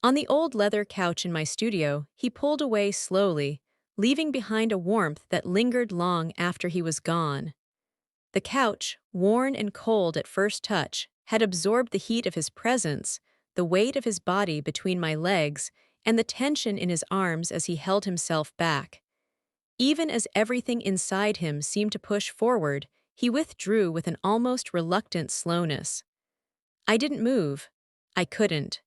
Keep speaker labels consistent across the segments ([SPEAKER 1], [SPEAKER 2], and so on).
[SPEAKER 1] On the old leather couch in my studio, he pulled away slowly, leaving behind a warmth that lingered long after he was gone. The couch, worn and cold at first touch, had absorbed the heat of his presence, the weight of his body between my legs, and the tension in his arms as he held himself back. Even as everything inside him seemed to push forward, he withdrew with an almost reluctant slowness. I didn't move. I couldn't.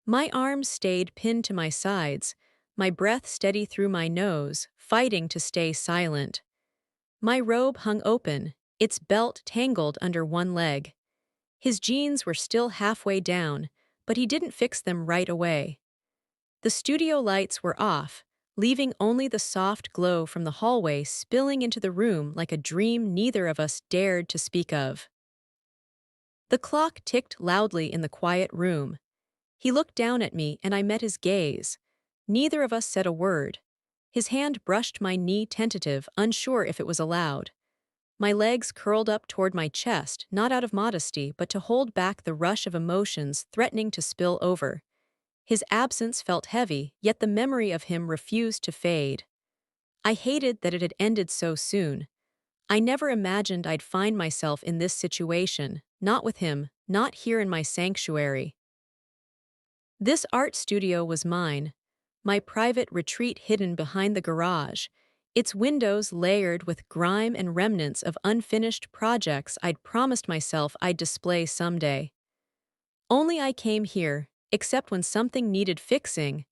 [SPEAKER 1] My arms stayed pinned to my sides, my breath steady through my nose, fighting to stay silent. My robe hung open, its belt tangled under one leg. His jeans were still halfway down, but he didn't fix them right away. The studio lights were off, leaving only the soft glow from the hallway spilling into the room like a dream neither of us dared to speak of. The clock ticked loudly in the quiet room. He looked down at me and I met his gaze. Neither of us said a word. His hand brushed my knee, tentative, unsure if it was allowed. My legs curled up toward my chest, not out of modesty, but to hold back the rush of emotions threatening to spill over. His absence felt heavy, yet the memory of him refused to fade. I hated that it had ended so soon. I never imagined I'd find myself in this situation, not with him, not here in my sanctuary. This art studio was mine, my private retreat hidden behind the garage, its windows layered with grime and remnants of unfinished projects I'd promised myself I'd display someday. Only I came here, except when something needed fixing: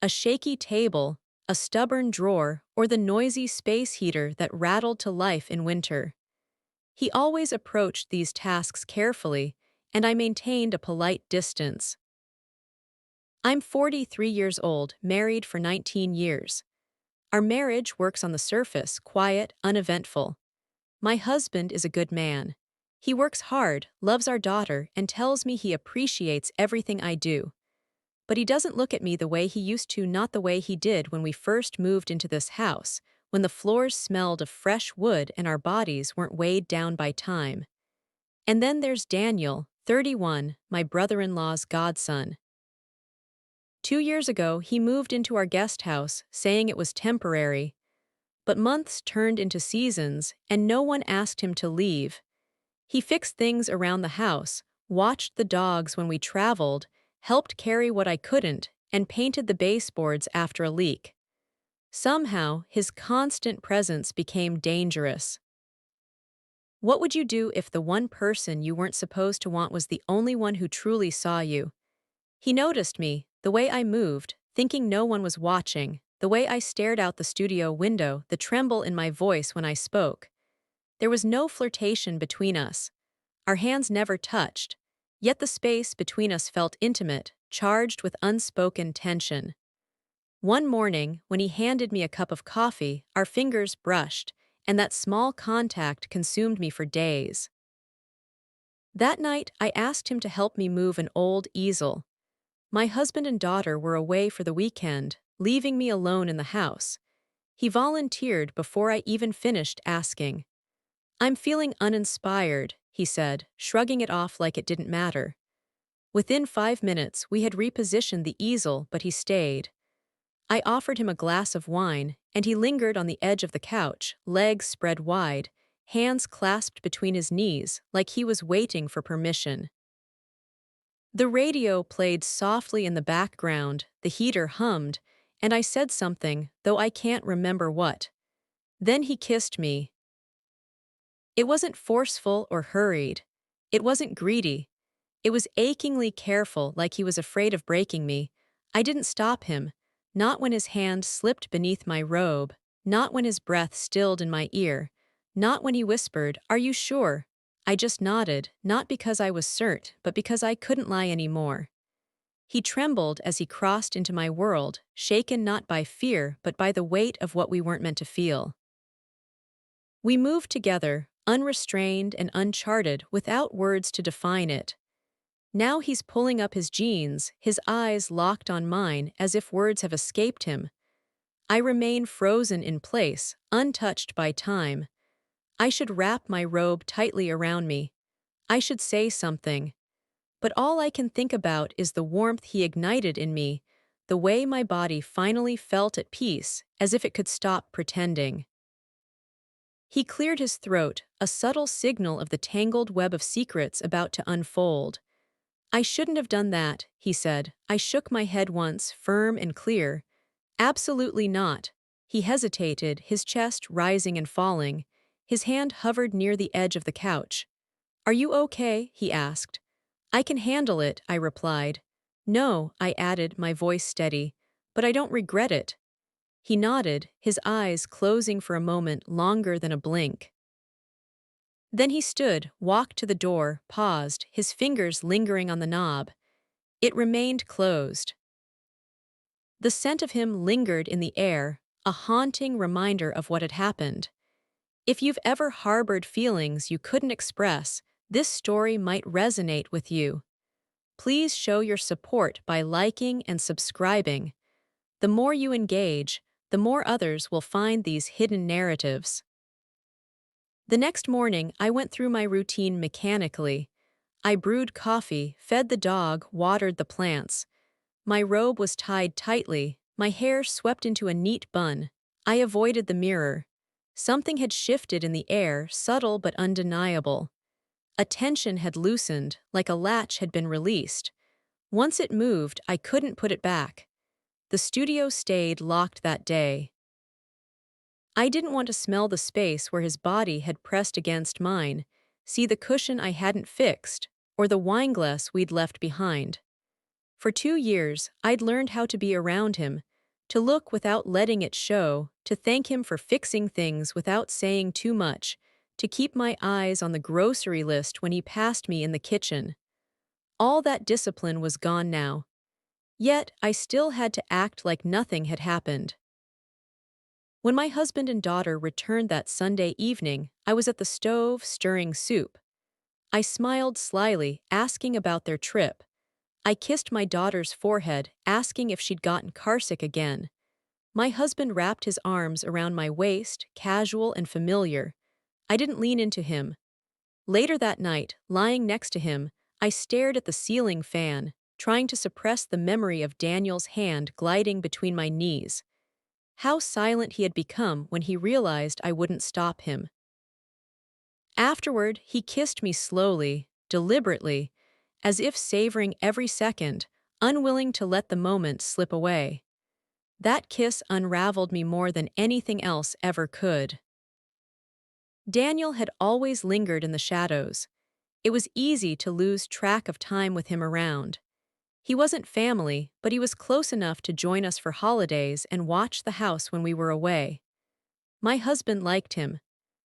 [SPEAKER 1] a shaky table, a stubborn drawer, or the noisy space heater that rattled to life in winter. He always approached these tasks carefully, and I maintained a polite distance. I'm 43 years old, married for 19 years. Our marriage works on the surface, quiet, uneventful. My husband is a good man. He works hard, loves our daughter, and tells me he appreciates everything I do. But he doesn't look at me the way he used to, not the way he did when we first moved into this house, when the floors smelled of fresh wood and our bodies weren't weighed down by time. And then there's Daniel, 31, my brother-in-law's godson. 2 years ago, he moved into our guest house, saying it was temporary. But months turned into seasons, and no one asked him to leave. He fixed things around the house, watched the dogs when we traveled, helped carry what I couldn't, and painted the baseboards after a leak. Somehow, his constant presence became dangerous. What would you do if the one person you weren't supposed to want was the only one who truly saw you? He noticed me, the way I moved, thinking no one was watching, the way I stared out the studio window, the tremble in my voice when I spoke. There was no flirtation between us. Our hands never touched, yet the space between us felt intimate, charged with unspoken tension. One morning, when he handed me a cup of coffee, our fingers brushed, and that small contact consumed me for days. That night, I asked him to help me move an old easel. My husband and daughter were away for the weekend, leaving me alone in the house. He volunteered before I even finished asking. "I'm feeling uninspired," he said, shrugging it off like it didn't matter. Within 5 minutes, we had repositioned the easel, but he stayed. I offered him a glass of wine, and he lingered on the edge of the couch, legs spread wide, hands clasped between his knees, like he was waiting for permission. The radio played softly in the background, the heater hummed, and I said something, though I can't remember what. Then he kissed me. It wasn't forceful or hurried. It wasn't greedy. It was achingly careful, like he was afraid of breaking me. I didn't stop him, not when his hand slipped beneath my robe, not when his breath stilled in my ear, not when he whispered, "Are you sure?" I just nodded, not because I was certain, but because I couldn't lie anymore. He trembled as he crossed into my world, shaken not by fear, but by the weight of what we weren't meant to feel. We moved together, unrestrained and uncharted, without words to define it. Now he's pulling up his jeans, his eyes locked on mine as if words have escaped him. I remain frozen in place, untouched by time. I should wrap my robe tightly around me. I should say something. but all I can think about is the warmth he ignited in me, the way my body finally felt at peace, as if it could stop pretending. He cleared his throat, a subtle signal of the tangled web of secrets about to unfold. I shouldn't have done that, he said. I shook my head once, firm and clear. Absolutely not. He hesitated, his chest rising and falling. His hand hovered near the edge of the couch. Are you okay? He asked. I can handle it, I replied. No, I added, my voice steady, but I don't regret it. He nodded, his eyes closing for a moment longer than a blink. Then he stood, walked to the door, paused, his fingers lingering on the knob. It remained closed. The scent of him lingered in the air, a haunting reminder of what had happened. If you've ever harbored feelings you couldn't express, this story might resonate with you. Please show your support by liking and subscribing. The more you engage, the more others will find these hidden narratives. The next morning, I went through my routine mechanically. I brewed coffee, fed the dog, watered the plants. My robe was tied tightly, my hair swept into a neat bun. I avoided the mirror. Something had shifted in the air, subtle but undeniable. A tension had loosened, like a latch had been released. Once it moved, I couldn't put it back. The studio stayed locked that day. I didn't want to smell the space where his body had pressed against mine, see the cushion I hadn't fixed, or the wineglass we'd left behind. For 2 years, I'd learned how to be around him, to look without letting it show, to thank him for fixing things without saying too much, to keep my eyes on the grocery list when he passed me in the kitchen. All that discipline was gone now. Yet, I still had to act like nothing had happened. When my husband and daughter returned that Sunday evening, I was at the stove stirring soup. I smiled slyly, asking about their trip. I kissed my daughter's forehead, asking if she'd gotten carsick again. My husband wrapped his arms around my waist, casual and familiar. I didn't lean into him. Later that night, lying next to him, I stared at the ceiling fan, trying to suppress the memory of Daniel's hand gliding between my knees. How silent he had become when he realized I wouldn't stop him. Afterward, he kissed me slowly, deliberately, as if savoring every second, unwilling to let the moment slip away. That kiss unraveled me more than anything else ever could. Daniel had always lingered in the shadows. It was easy to lose track of time with him around. He wasn't family, but he was close enough to join us for holidays and watch the house when we were away. My husband liked him.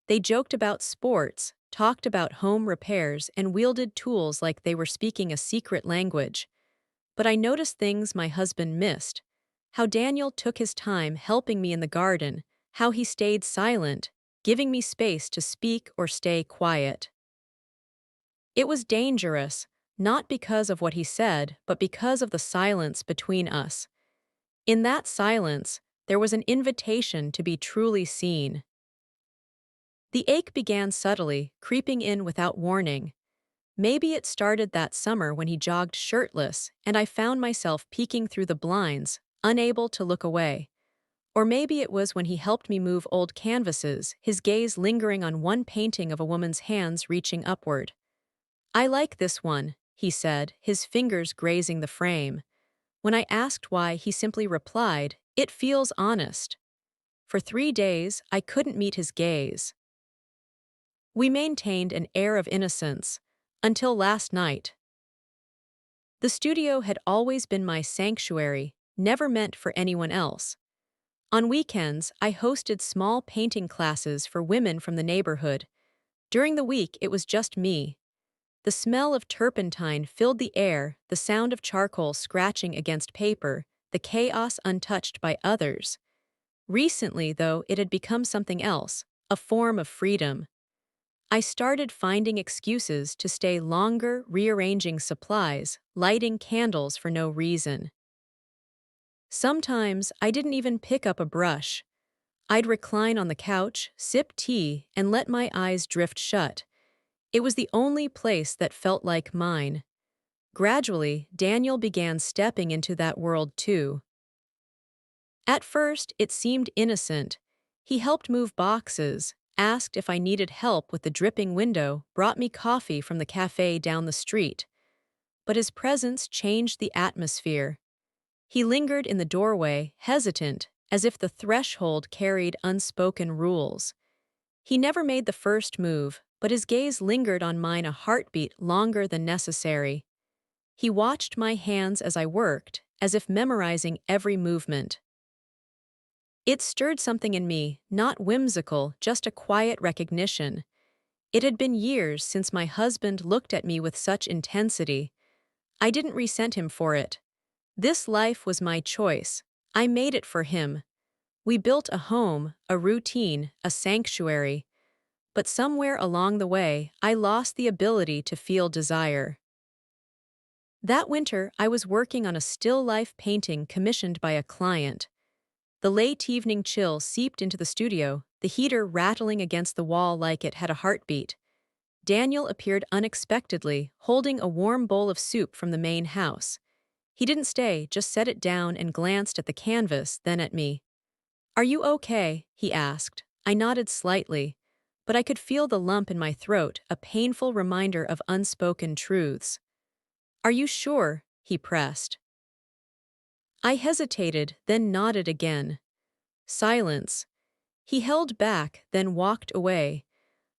[SPEAKER 1] They joked about sports, talked about home repairs, and wielded tools like they were speaking a secret language. But I noticed things my husband missed. How Daniel took his time helping me in the garden, how he stayed silent, giving me space to speak or stay quiet. It was dangerous, not because of what he said, but because of the silence between us. In that silence, there was an invitation to be truly seen. The ache began subtly, creeping in without warning. Maybe it started that summer when he jogged shirtless, and I found myself peeking through the blinds, unable to look away. Or maybe it was when he helped me move old canvases, his gaze lingering on one painting of a woman's hands reaching upward. I like this one, he said, his fingers grazing the frame. When I asked why, he simply replied, "It feels honest." For 3 days, I couldn't meet his gaze. We maintained an air of innocence, until last night. The studio had always been my sanctuary, never meant for anyone else. On weekends, I hosted small painting classes for women from the neighborhood. During the week, it was just me. The smell of turpentine filled the air, the sound of charcoal scratching against paper, the chaos untouched by others. Recently, though, it had become something else, a form of freedom. I started finding excuses to stay longer, rearranging supplies, lighting candles for no reason. Sometimes I didn't even pick up a brush. I'd recline on the couch, sip tea, and let my eyes drift shut. It was the only place that felt like mine. Gradually, Daniel began stepping into that world too. At first, it seemed innocent. He helped move boxes, asked if I needed help with the dripping window, brought me coffee from the cafe down the street. But his presence changed the atmosphere. He lingered in the doorway, hesitant, as if the threshold carried unspoken rules. He never made the first move, but his gaze lingered on mine a heartbeat longer than necessary. He watched my hands as I worked, as if memorizing every movement. It stirred something in me, not whimsical, just a quiet recognition. It had been years since my husband looked at me with such intensity. I didn't resent him for it. This life was my choice. I made it for him. We built a home, a routine, a sanctuary. But somewhere along the way, I lost the ability to feel desire. That winter, I was working on a still life painting commissioned by a client. The late evening chill seeped into the studio, the heater rattling against the wall like it had a heartbeat. Daniel appeared unexpectedly, holding a warm bowl of soup from the main house. He didn't stay, just set it down and glanced at the canvas, then at me. "Are you okay?" he asked. I nodded slightly, but I could feel the lump in my throat, a painful reminder of unspoken truths. "Are you sure?" he pressed. I hesitated, then nodded again. Silence. He held back, then walked away.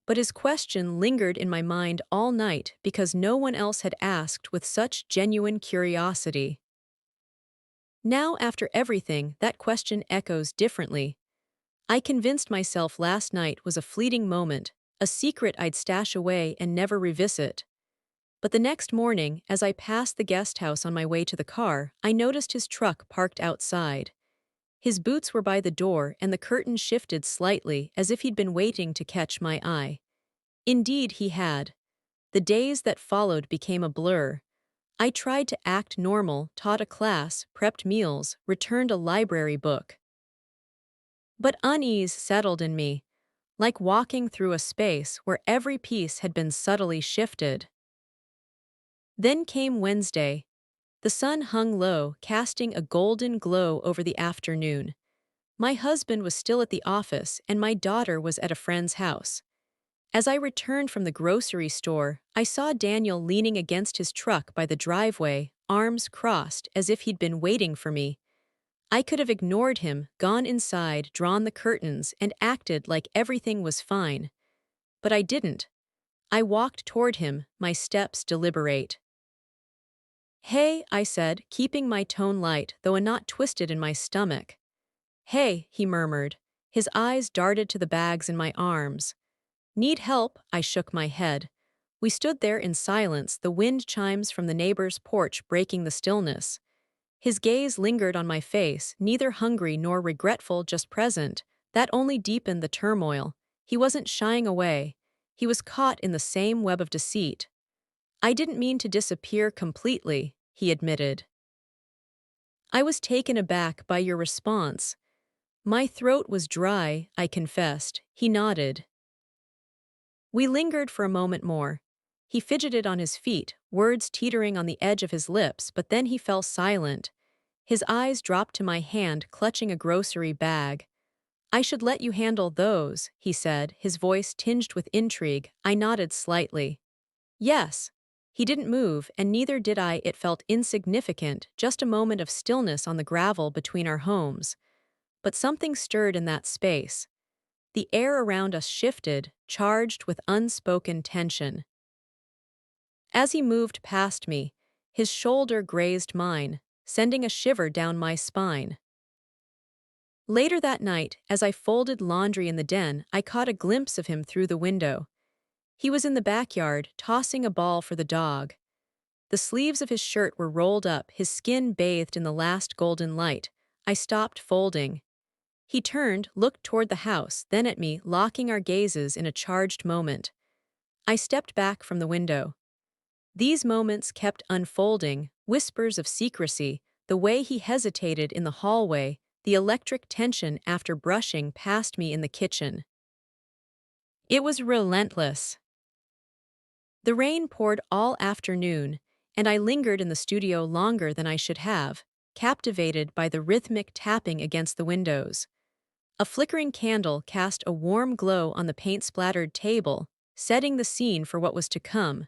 [SPEAKER 1] But his question lingered in my mind all night because no one else had asked with such genuine curiosity. Now, after everything, that question echoes differently. I convinced myself last night was a fleeting moment, a secret I'd stash away and never revisit. But the next morning, as I passed the guest house on my way to the car, I noticed his truck parked outside. His boots were by the door and the curtain shifted slightly as if he'd been waiting to catch my eye. Indeed, he had. The days that followed became a blur. I tried to act normal, taught a class, prepped meals, returned a library book. But unease settled in me, like walking through a space where every piece had been subtly shifted. Then came Wednesday. The sun hung low, casting a golden glow over the afternoon. My husband was still at the office, and my daughter was at a friend's house. As I returned from the grocery store, I saw Daniel leaning against his truck by the driveway, arms crossed as if he'd been waiting for me. I could have ignored him, gone inside, drawn the curtains, and acted like everything was fine. But I didn't. I walked toward him, my steps deliberate. "Hey," I said, keeping my tone light, though a knot twisted in my stomach. "Hey," he murmured. His eyes darted to the bags in my arms. "Need help?" I shook my head. We stood there in silence, the wind chimes from the neighbor's porch breaking the stillness. His gaze lingered on my face, neither hungry nor regretful, just present. That only deepened the turmoil. He wasn't shying away. He was caught in the same web of deceit. "I didn't mean to disappear completely," he admitted. "I was taken aback by your response." "My throat was dry," I confessed. He nodded. We lingered for a moment more. He fidgeted on his feet, words teetering on the edge of his lips, but then he fell silent. His eyes dropped to my hand, clutching a grocery bag. "I should let you handle those," he said, his voice tinged with intrigue. I nodded slightly. "Yes." He didn't move, and neither did I. It felt insignificant, just a moment of stillness on the gravel between our homes. But something stirred in that space. The air around us shifted, charged with unspoken tension. As he moved past me, his shoulder grazed mine, sending a shiver down my spine. Later that night, as I folded laundry in the den, I caught a glimpse of him through the window. He was in the backyard, tossing a ball for the dog. The sleeves of his shirt were rolled up, his skin bathed in the last golden light. I stopped folding. He turned, looked toward the house, then at me, locking our gazes in a charged moment. I stepped back from the window. These moments kept unfolding, whispers of secrecy, the way he hesitated in the hallway, the electric tension after brushing past me in the kitchen. It was relentless. The rain poured all afternoon, and I lingered in the studio longer than I should have, captivated by the rhythmic tapping against the windows. A flickering candle cast a warm glow on the paint-splattered table, setting the scene for what was to come.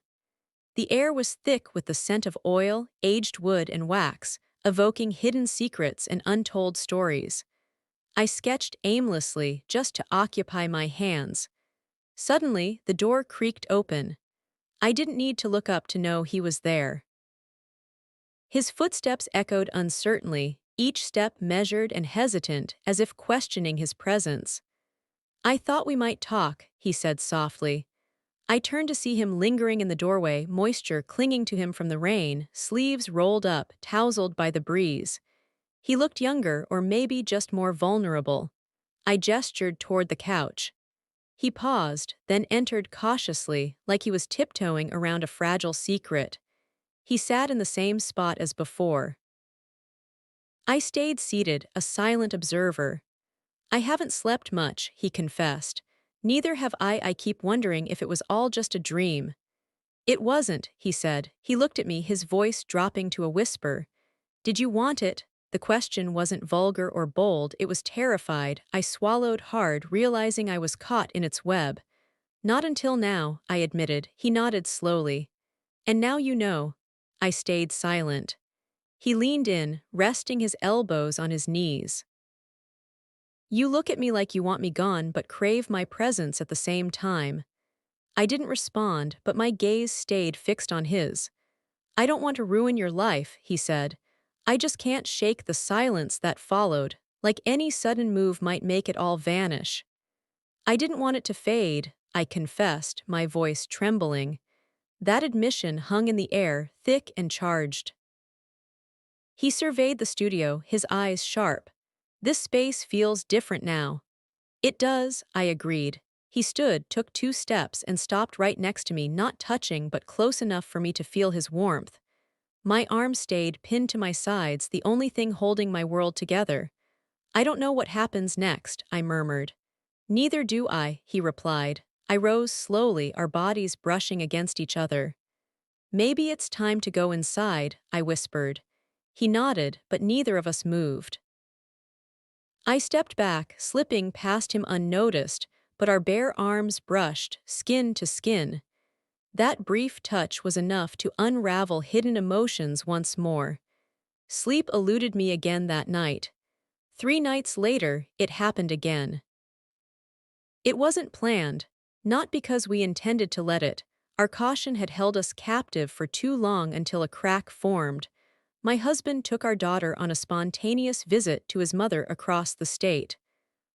[SPEAKER 1] The air was thick with the scent of oil, aged wood, and wax, evoking hidden secrets and untold stories. I sketched aimlessly just to occupy my hands. Suddenly, the door creaked open. I didn't need to look up to know he was there. His footsteps echoed uncertainly, each step measured and hesitant, as if questioning his presence. "I thought we might talk," he said softly. I turned to see him lingering in the doorway, moisture clinging to him from the rain, sleeves rolled up, tousled by the breeze. He looked younger, or maybe just more vulnerable. I gestured toward the couch. He paused, then entered cautiously, like he was tiptoeing around a fragile secret. He sat in the same spot as before. I stayed seated, a silent observer. "I haven't slept much," he confessed. "Neither have I. I keep wondering if it was all just a dream." "It wasn't," he said. He looked at me, his voice dropping to a whisper. "Did you want it?" The question wasn't vulgar or bold, it was terrified. I swallowed hard, realizing I was caught in its web. "Not until now," I admitted. He nodded slowly. "And now you know." I stayed silent. He leaned in, resting his elbows on his knees. "You look at me like you want me gone but crave my presence at the same time." I didn't respond, but my gaze stayed fixed on his. "I don't want to ruin your life," he said. "I just can't shake the silence that followed, like any sudden move might make it all vanish." "I didn't want it to fade," I confessed, my voice trembling. That admission hung in the air, thick and charged. He surveyed the studio, his eyes sharp. "This space feels different now." "It does," I agreed. He stood, took 2 steps, and stopped right next to me, not touching but close enough for me to feel his warmth. My arms stayed pinned to my sides, the only thing holding my world together. "I don't know what happens next," I murmured. "Neither do I," he replied. I rose slowly, our bodies brushing against each other. "Maybe it's time to go inside," I whispered. He nodded, but neither of us moved. I stepped back, slipping past him unnoticed, but our bare arms brushed, skin to skin. That brief touch was enough to unravel hidden emotions once more. Sleep eluded me again that night. 3 nights later, it happened again. It wasn't planned, not because we intended to let it. Our caution had held us captive for too long until a crack formed. My husband took our daughter on a spontaneous visit to his mother across the state.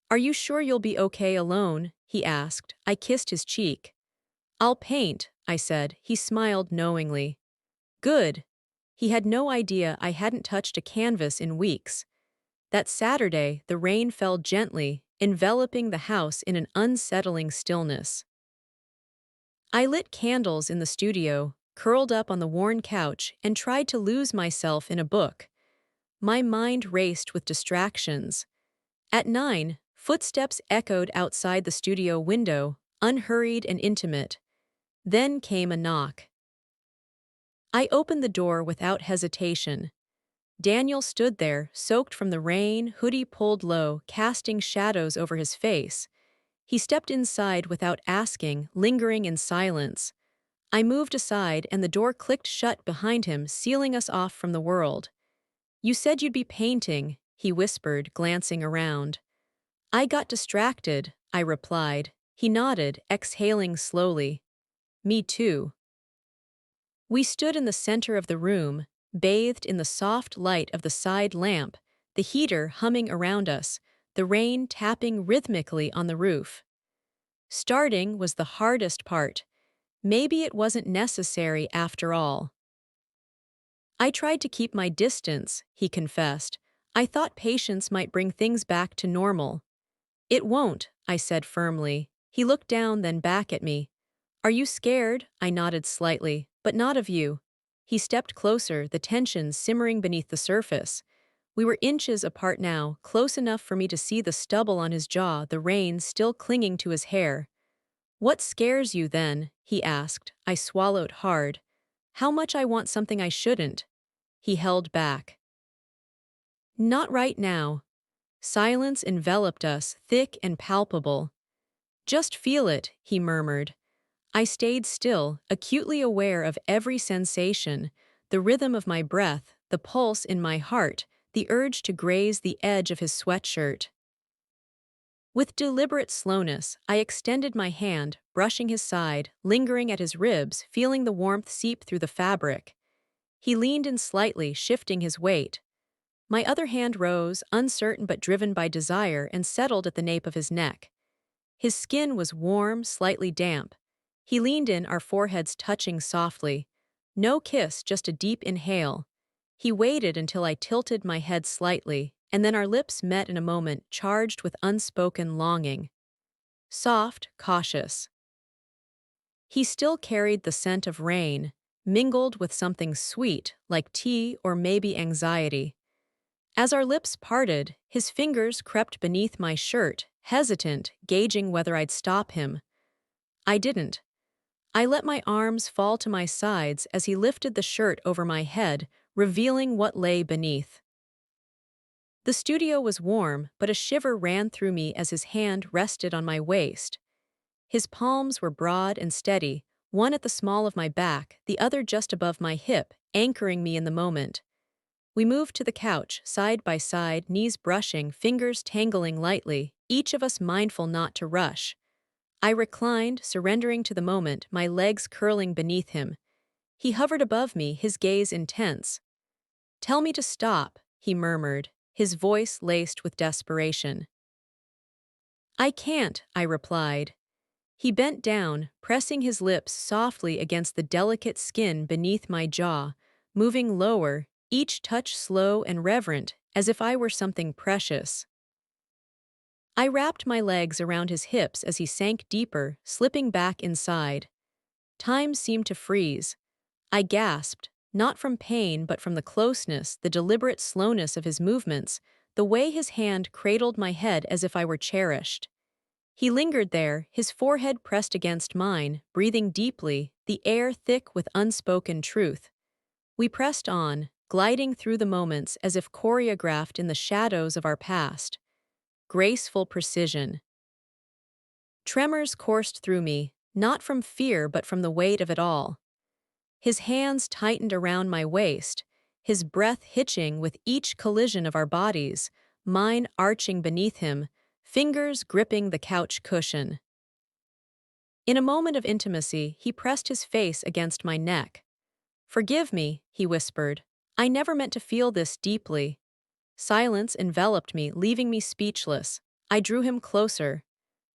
[SPEAKER 1] "Are you sure you'll be okay alone?" he asked. I kissed his cheek. "I'll paint," I said. He smiled knowingly. "Good." He had no idea I hadn't touched a canvas in weeks. That Saturday, the rain fell gently, enveloping the house in an unsettling stillness. I lit candles in the studio, curled up on the worn couch, and tried to lose myself in a book. My mind raced with distractions. At 9, footsteps echoed outside the studio window, unhurried and intimate. Then came a knock. I opened the door without hesitation. Daniel stood there, soaked from the rain, hoodie pulled low, casting shadows over his face. He stepped inside without asking, lingering in silence. I moved aside and the door clicked shut behind him, sealing us off from the world. "You said you'd be painting," he whispered, glancing around. "I got distracted," I replied. He nodded, exhaling slowly. "Me too." We stood in the center of the room, bathed in the soft light of the side lamp, the heater humming around us, the rain tapping rhythmically on the roof. Starting was the hardest part. Maybe it wasn't necessary after all. "I tried to keep my distance," he confessed. "I thought patience might bring things back to normal." "It won't," I said firmly. He looked down, then back at me. "Are you scared?" I nodded slightly. "But not of you." He stepped closer, the tension simmering beneath the surface. We were inches apart now, close enough for me to see the stubble on his jaw, the rain still clinging to his hair. "What scares you then?" he asked. I swallowed hard. How much I want something I shouldn't. He held back. Not right now. Silence enveloped us, thick and palpable. Just feel it, he murmured. I stayed still, acutely aware of every sensation, the rhythm of my breath, the pulse in my heart, the urge to graze the edge of his sweatshirt. With deliberate slowness, I extended my hand, brushing his side, lingering at his ribs, feeling the warmth seep through the fabric. He leaned in slightly, shifting his weight. My other hand rose, uncertain but driven by desire, and settled at the nape of his neck. His skin was warm, slightly damp. He leaned in, our foreheads touching softly. No kiss, just a deep inhale. He waited until I tilted my head slightly, and then our lips met in a moment charged with unspoken longing. Soft, cautious. He still carried the scent of rain, mingled with something sweet, like tea or maybe anxiety. As our lips parted, his fingers crept beneath my shirt, hesitant, gauging whether I'd stop him. I didn't. I let my arms fall to my sides as he lifted the shirt over my head, revealing what lay beneath. The studio was warm, but a shiver ran through me as his hand rested on my waist. His palms were broad and steady, one at the small of my back, the other just above my hip, anchoring me in the moment. We moved to the couch, side by side, knees brushing, fingers tangling lightly, each of us mindful not to rush. I reclined, surrendering to the moment, my legs curling beneath him. He hovered above me, his gaze intense. "Tell me to stop," he murmured, his voice laced with desperation. "I can't," I replied. He bent down, pressing his lips softly against the delicate skin beneath my jaw, moving lower, each touch slow and reverent, as if I were something precious. I wrapped my legs around his hips as he sank deeper, slipping back inside. Time seemed to freeze. I gasped, not from pain but from the closeness, the deliberate slowness of his movements, the way his hand cradled my head as if I were cherished. He lingered there, his forehead pressed against mine, breathing deeply, the air thick with unspoken truth. We pressed on, gliding through the moments as if choreographed in the shadows of our past. Graceful precision. Tremors coursed through me, not from fear but from the weight of it all. His hands tightened around my waist, his breath hitching with each collision of our bodies, mine arching beneath him, fingers gripping the couch cushion. In a moment of intimacy, he pressed his face against my neck. "Forgive me," he whispered. "I never meant to feel this deeply." Silence enveloped me, leaving me speechless. I drew him closer.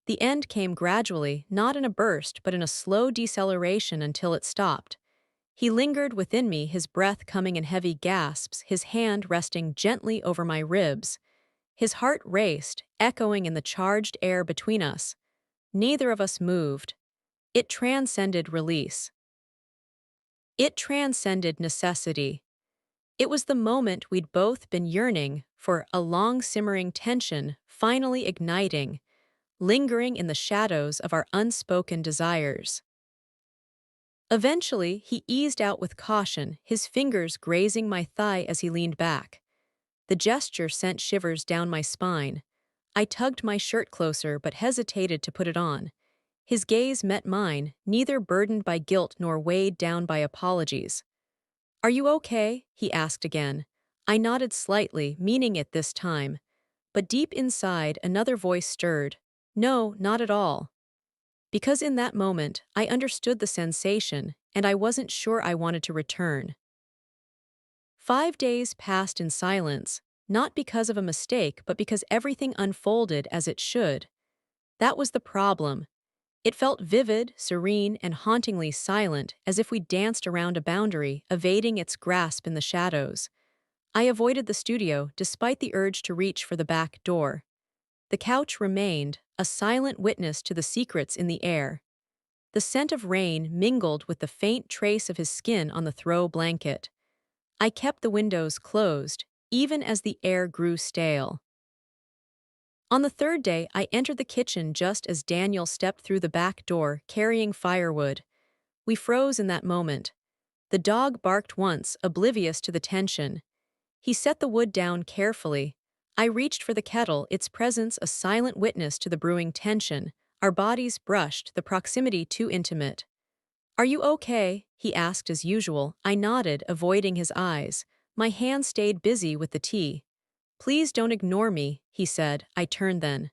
[SPEAKER 1] The end came gradually, not in a burst, but in a slow deceleration until it stopped. He lingered within me, his breath coming in heavy gasps, his hand resting gently over my ribs. His heart raced, echoing in the charged air between us. Neither of us moved. It transcended release. It transcended necessity. It was the moment we'd both been yearning for, a long simmering tension finally igniting, lingering in the shadows of our unspoken desires. Eventually, he eased out with caution, his fingers grazing my thigh as he leaned back. The gesture sent shivers down my spine. I tugged my shirt closer but hesitated to put it on. His gaze met mine, neither burdened by guilt nor weighed down by apologies. "Are you okay?" he asked again. I nodded slightly, meaning it this time. But deep inside, another voice stirred. "No, not at all." Because in that moment, I understood the sensation, and I wasn't sure I wanted to return. 5 days passed in silence, not because of a mistake, but because everything unfolded as it should. That was the problem. It felt vivid, serene, and hauntingly silent, as if we danced around a boundary, evading its grasp in the shadows. I avoided the studio, despite the urge to reach for the back door. The couch remained, a silent witness to the secrets in the air. The scent of rain mingled with the faint trace of his skin on the throw blanket. I kept the windows closed, even as the air grew stale. On the third day, I entered the kitchen just as Daniel stepped through the back door, carrying firewood. We froze in that moment. The dog barked once, oblivious to the tension. He set the wood down carefully. I reached for the kettle, its presence a silent witness to the brewing tension. Our bodies brushed, the proximity too intimate. "Are you okay?" he asked as usual. I nodded, avoiding his eyes. My hand stayed busy with the tea. "Please don't ignore me," he said. I turned then.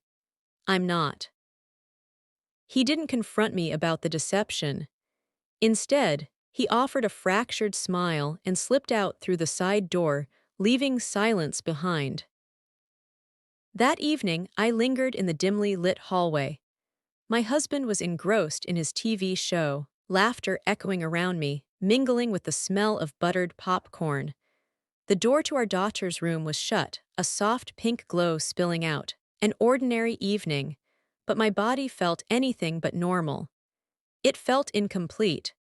[SPEAKER 1] "I'm not." He didn't confront me about the deception. Instead, he offered a fractured smile and slipped out through the side door, leaving silence behind. That evening, I lingered in the dimly lit hallway. My husband was engrossed in his TV show, laughter echoing around me, mingling with the smell of buttered popcorn. The door to our daughter's room was shut, a soft pink glow spilling out. An ordinary evening, but my body felt anything but normal. It felt incomplete.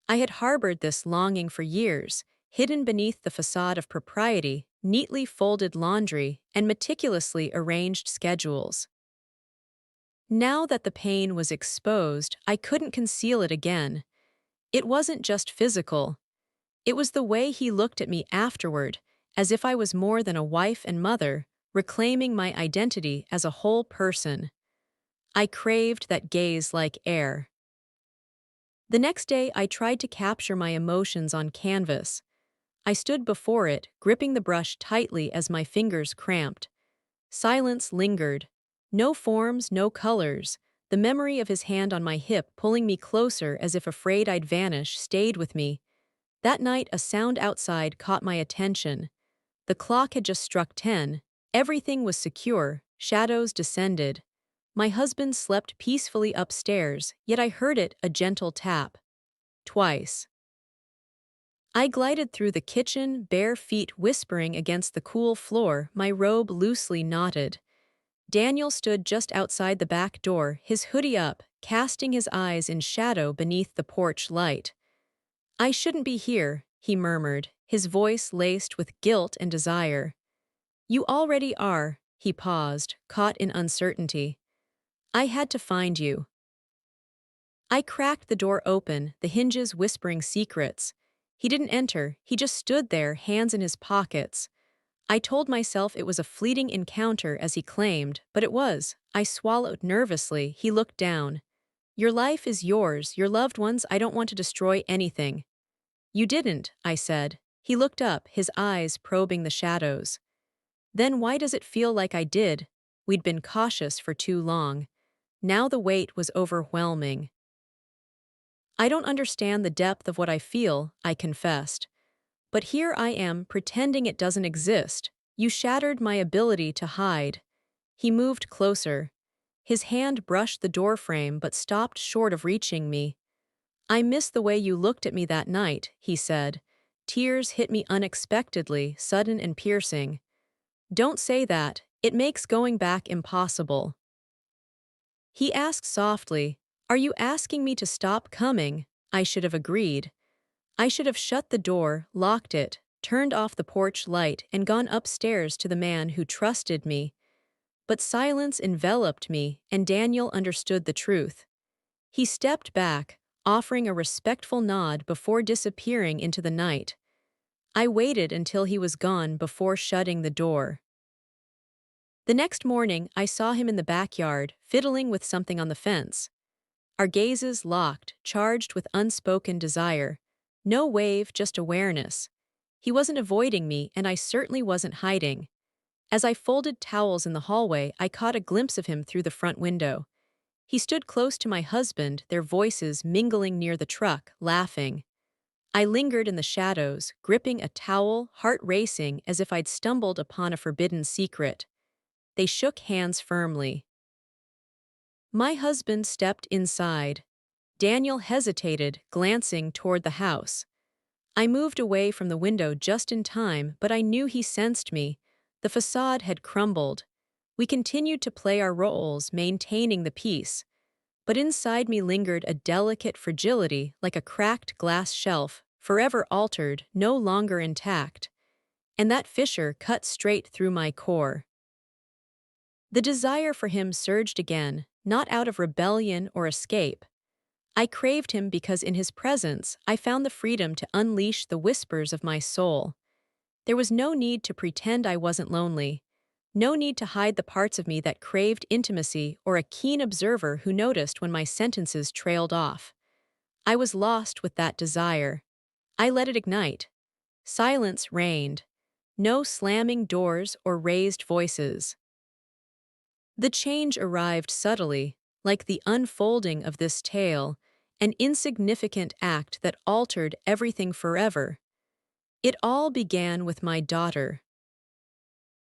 [SPEAKER 1] I had harbored this longing for years, hidden beneath the facade of propriety, neatly folded laundry, and meticulously arranged schedules. Now that the pain was exposed, I couldn't conceal it again. It wasn't just physical. It was the way he looked at me afterward, as if I was more than a wife and mother, reclaiming my identity as a whole person. I craved that gaze like air. The next day, I tried to capture my emotions on canvas. I stood before it, gripping the brush tightly as my fingers cramped. Silence lingered. No forms, no colors. The memory of his hand on my hip pulling me closer as if afraid I'd vanish stayed with me. That night, a sound outside caught my attention. The clock had just struck 10. Everything was secure, shadows descended. My husband slept peacefully upstairs, yet I heard it, a gentle tap. Twice. I glided through the kitchen, bare feet whispering against the cool floor, my robe loosely knotted. Daniel stood just outside the back door, his hoodie up, casting his eyes in shadow beneath the porch light. "I shouldn't be here," he murmured, his voice laced with guilt and desire. "You already are," he paused, caught in uncertainty. "I had to find you." I cracked the door open, the hinges whispering secrets. He didn't enter, he just stood there, hands in his pockets. I told myself it was a fleeting encounter as he claimed, but it was. I swallowed nervously. He looked down. "Your life is yours, your loved ones. I don't want to destroy anything." "You didn't," I said. He looked up, his eyes probing the shadows. "Then why does it feel like I did?" We'd been cautious for too long. Now the weight was overwhelming. "I don't understand the depth of what I feel," I confessed. "But here I am, pretending it doesn't exist. You shattered my ability to hide." He moved closer. His hand brushed the doorframe but stopped short of reaching me. "I miss the way you looked at me that night," he said. Tears hit me unexpectedly, sudden and piercing. "Don't say that, it makes going back impossible." He asked softly, "Are you asking me to stop coming?" I should have agreed. I should have shut the door, locked it, turned off the porch light, and gone upstairs to the man who trusted me. But silence enveloped me, and Daniel understood the truth. He stepped back, offering a respectful nod before disappearing into the night. I waited until he was gone before shutting the door. The next morning, I saw him in the backyard, fiddling with something on the fence. Our gazes locked, charged with unspoken desire. No wave, just awareness. He wasn't avoiding me, and I certainly wasn't hiding. As I folded towels in the hallway, I caught a glimpse of him through the front window. He stood close to my husband, their voices mingling near the truck, laughing. I lingered in the shadows, gripping a towel, heart racing as if I'd stumbled upon a forbidden secret. They shook hands firmly. My husband stepped inside. Daniel hesitated, glancing toward the house. I moved away from the window just in time, but I knew he sensed me. The facade had crumbled. We continued to play our roles, maintaining the peace. But inside me lingered a delicate fragility, like a cracked glass shelf, forever altered, no longer intact. And that fissure cut straight through my core. The desire for him surged again, not out of rebellion or escape. I craved him because in his presence I found the freedom to unleash the whispers of my soul. There was no need to pretend I wasn't lonely, no need to hide the parts of me that craved intimacy or a keen observer who noticed when my sentences trailed off. I was lost with that desire. I let it ignite. Silence reigned. No slamming doors or raised voices. The change arrived subtly, like the unfolding of this tale, an insignificant act that altered everything forever. It all began with my daughter.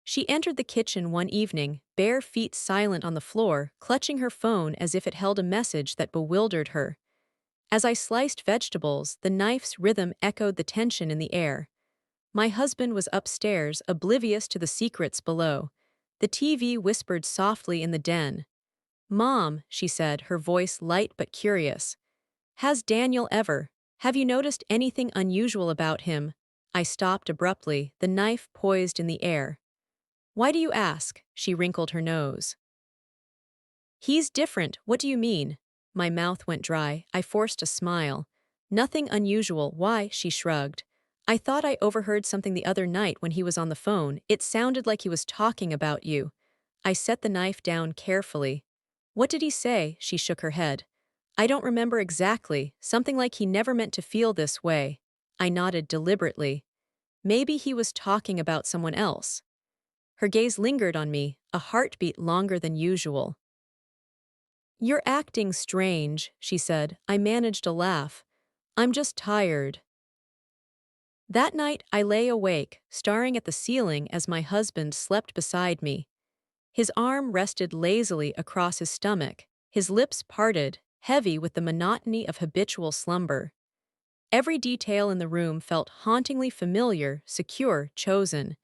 [SPEAKER 1] She entered the kitchen one evening, bare feet silent on the floor, clutching her phone as if it held a message that bewildered her. As I sliced vegetables, the knife's rhythm echoed the tension in the air. My husband was upstairs, oblivious to the secrets below. The TV whispered softly in the den. "Mom," she said, her voice light but curious. "Has Daniel ever? Have you noticed anything unusual about him?" I stopped abruptly, the knife poised in the air. "Why do you ask?" She wrinkled her nose. "He's different, what do you mean?" My mouth went dry, I forced a smile. "Nothing unusual, why?" She shrugged. "I thought I overheard something the other night when he was on the phone. It sounded like he was talking about you." I set the knife down carefully. "What did he say?" She shook her head. "I don't remember exactly, something like he never meant to feel this way." I nodded deliberately. "Maybe he was talking about someone else." Her gaze lingered on me, a heartbeat longer than usual. "You're acting strange," she said. I managed a laugh. "I'm just tired." That night I lay awake, staring at the ceiling as my husband slept beside me. His arm rested lazily across his stomach, his lips parted, heavy with the monotony of habitual slumber. Every detail in the room felt hauntingly familiar, secure, chosen.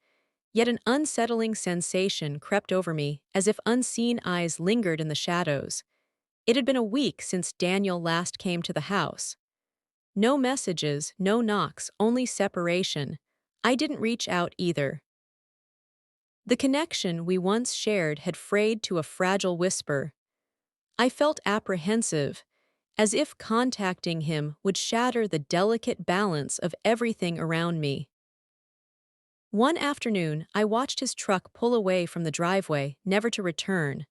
[SPEAKER 1] Yet an unsettling sensation crept over me, as if unseen eyes lingered in the shadows. It had been a week since Daniel last came to the house. No messages, no knocks, only separation. I didn't reach out either. The connection we once shared had frayed to a fragile whisper. I felt apprehensive, as if contacting him would shatter the delicate balance of everything around me. One afternoon, I watched his truck pull away from the driveway, never to return.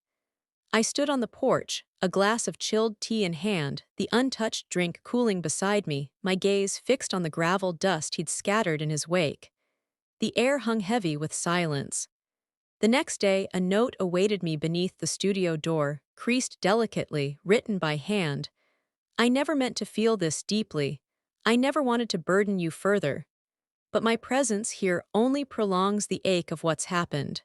[SPEAKER 1] I stood on the porch, a glass of chilled tea in hand, the untouched drink cooling beside me, my gaze fixed on the gravel dust he'd scattered in his wake. The air hung heavy with silence. The next day, a note awaited me beneath the studio door, creased delicately, written by hand. "I never meant to feel this deeply. I never wanted to burden you further. But my presence here only prolongs the ache of what's happened.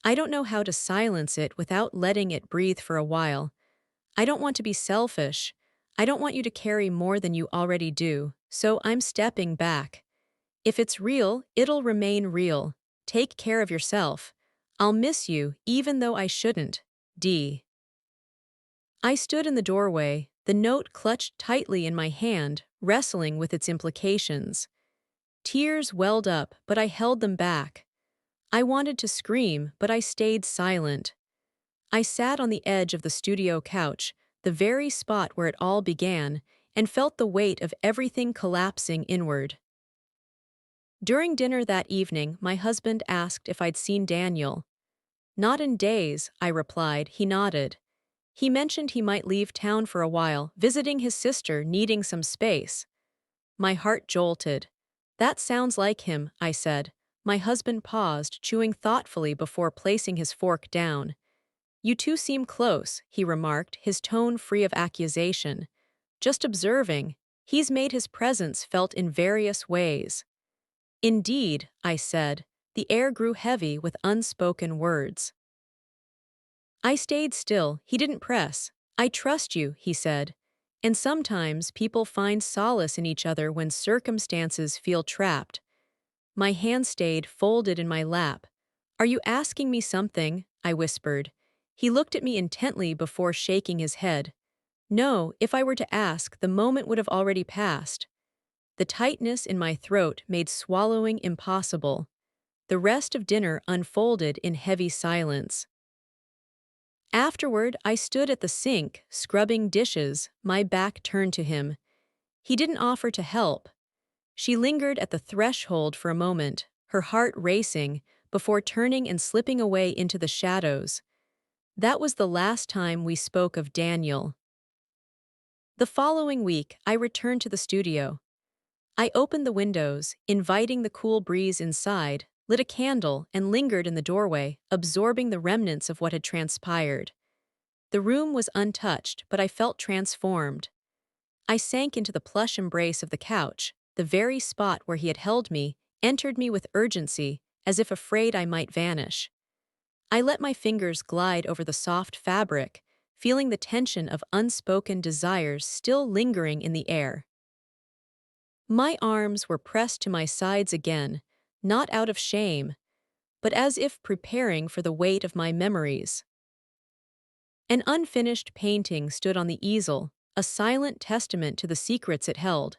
[SPEAKER 1] I don't know how to silence it without letting it breathe for a while. I don't want to be selfish. I don't want you to carry more than you already do, so I'm stepping back. If it's real, it'll remain real. Take care of yourself. I'll miss you, even though I shouldn't. D." I stood in the doorway, the note clutched tightly in my hand, wrestling with its implications. Tears welled up, but I held them back. I wanted to scream, but I stayed silent. I sat on the edge of the studio couch, the very spot where it all began, and felt the weight of everything collapsing inward. During dinner that evening, my husband asked if I'd seen Daniel. "Not in days," I replied. He nodded. He mentioned he might leave town for a while, visiting his sister, needing some space. My heart jolted. "That sounds like him," I said. My husband paused, chewing thoughtfully before placing his fork down. "You two seem close," he remarked, his tone free of accusation. "Just observing. He's made his presence felt in various ways." "Indeed," I said. The air grew heavy with unspoken words. I stayed still. He didn't press. "I trust you," he said. "And sometimes people find solace in each other when circumstances feel trapped." My hand stayed folded in my lap. "Are you asking me something?" I whispered. He looked at me intently before shaking his head. "No, if I were to ask, the moment would have already passed." The tightness in my throat made swallowing impossible. The rest of dinner unfolded in heavy silence. Afterward, I stood at the sink, scrubbing dishes, my back turned to him. He didn't offer to help. She lingered at the threshold for a moment, her heart racing, before turning and slipping away into the shadows. That was the last time we spoke of Daniel. The following week, I returned to the studio. I opened the windows, inviting the cool breeze inside, lit a candle, and lingered in the doorway, absorbing the remnants of what had transpired. The room was untouched, but I felt transformed. I sank into the plush embrace of the couch, the very spot where he had held me, entered me with urgency, as if afraid I might vanish. I let my fingers glide over the soft fabric, feeling the tension of unspoken desires still lingering in the air. My arms were pressed to my sides again, not out of shame, but as if preparing for the weight of my memories. An unfinished painting stood on the easel, a silent testament to the secrets it held.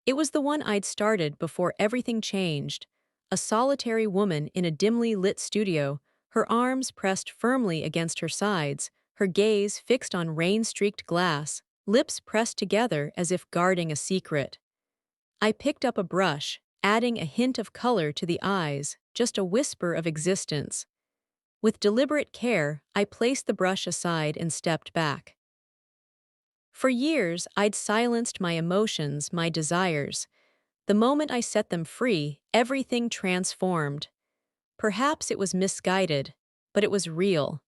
[SPEAKER 1] It was the one I'd started before everything changed, a solitary woman in a dimly lit studio, her arms pressed firmly against her sides, her gaze fixed on rain-streaked glass, lips pressed together as if guarding a secret. I picked up a brush, adding a hint of color to the eyes, just a whisper of existence. With deliberate care, I placed the brush aside and stepped back. For years, I'd silenced my emotions, my desires. The moment I set them free, everything transformed. Perhaps it was misguided, but it was real.